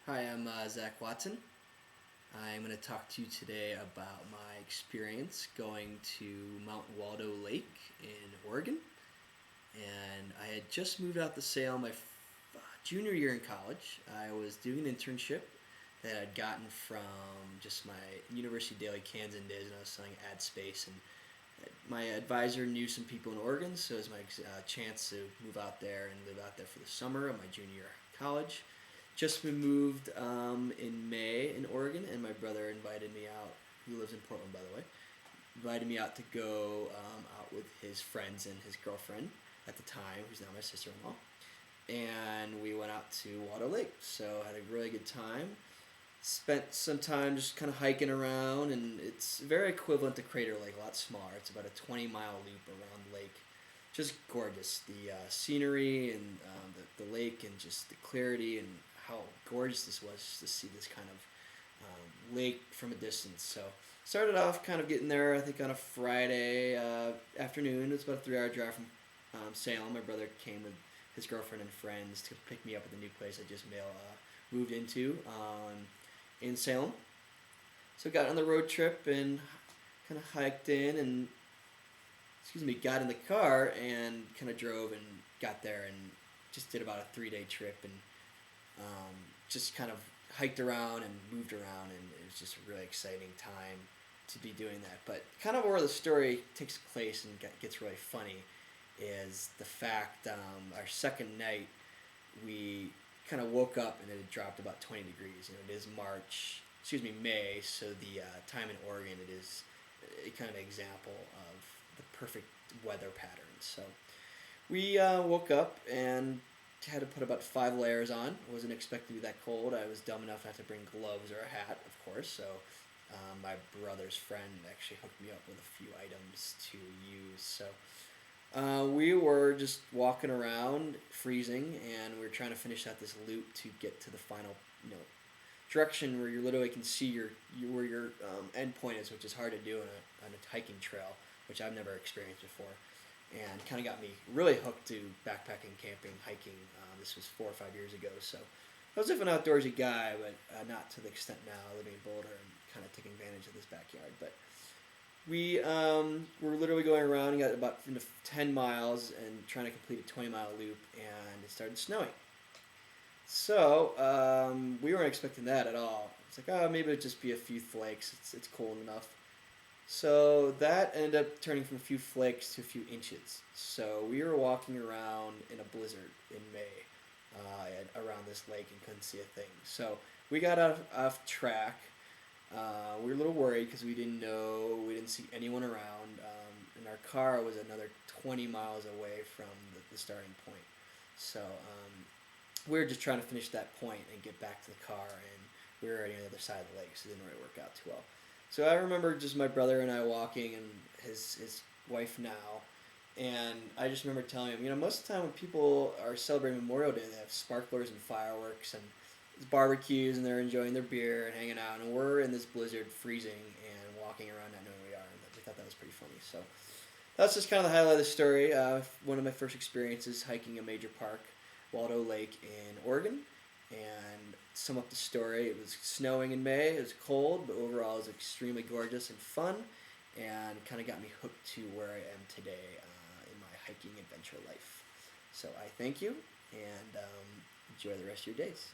Hi, I'm Zach Watson. I'm going to talk to you today about my experience going to Mount Waldo Lake in Oregon. And I had just moved out to Salem my junior year in college. I was doing an internship that I'd gotten from just my University Daily Kansan days, and I was selling ad space. And my advisor knew some people in Oregon, so it was my chance to move out there and live out there for the summer of my junior year of college. Just been moved in May in Oregon, and my brother invited me out. He lives in Portland, by the way. Invited me out to go out with his friends and his girlfriend at the time, who's now my sister-in-law. And we went out to Waldo Lake, so had a really good time. Spent some time just kind of hiking around, and it's very equivalent to Crater Lake, a lot smaller. It's about a 20-mile loop around the lake. Just gorgeous. The scenery and the lake and just the clarity and how gorgeous this was just to see this kind of lake from a distance. So started off kind of getting there, I think, on a Friday afternoon. It's about a 3-hour drive from Salem. My brother came with his girlfriend and friends to pick me up at the new place I just moved into in Salem. So got on the road trip and kind of hiked in and got in the car and kind of drove and got there and just did about a 3-day trip and just kind of hiked around and moved around, and it was just a really exciting time to be doing that. But kind of where the story takes place and gets really funny is the fact our second night we kind of woke up and it had dropped about 20 degrees. It is May, so the time in Oregon, it is a kind of example of the perfect weather pattern. So we woke up and had to put about 5 layers on. I wasn't expecting to be that cold. I was dumb enough not to bring gloves or a hat, of course. So my brother's friend actually hooked me up with a few items to use. So we were just walking around, freezing, and we were trying to finish out this loop to get to the final, direction where you literally can see where your end point is, which is hard to do on a hiking trail, which I've never experienced before, and kind of got me really hooked to backpacking, camping, hiking. This was 4 or 5 years ago, so I was an outdoorsy guy, but not to the extent now, living in Boulder and kind of taking advantage of this backyard. But we were literally going around and got about 10 miles and trying to complete a 20-mile loop, and it started snowing. So we weren't expecting that at all. It's like, oh, maybe it'll just be a few flakes. It's cold enough. So that ended up turning from a few flakes to a few inches. So we were walking around in a blizzard in May around this lake and couldn't see a thing. So we got off track. We were a little worried because we didn't see anyone around. And our car was another 20 miles away from the starting point. So we were just trying to finish that point and get back to the car, and we were already on the other side of the lake, so it didn't really work out too well. So I remember just my brother and I walking, and his wife now, and I just remember telling him, most of the time when people are celebrating Memorial Day, they have sparklers and fireworks and barbecues, and they're enjoying their beer and hanging out, and we're in this blizzard, freezing, and walking around not knowing where we are, and we thought that was pretty funny. So that's just kind of the highlight of the story. One of my first experiences hiking a major park, Waldo Lake in Oregon. And to sum up the story, it was snowing in May, it was cold, but overall it was extremely gorgeous and fun, and kind of got me hooked to where I am today in my hiking adventure life. So I thank you, and enjoy the rest of your days.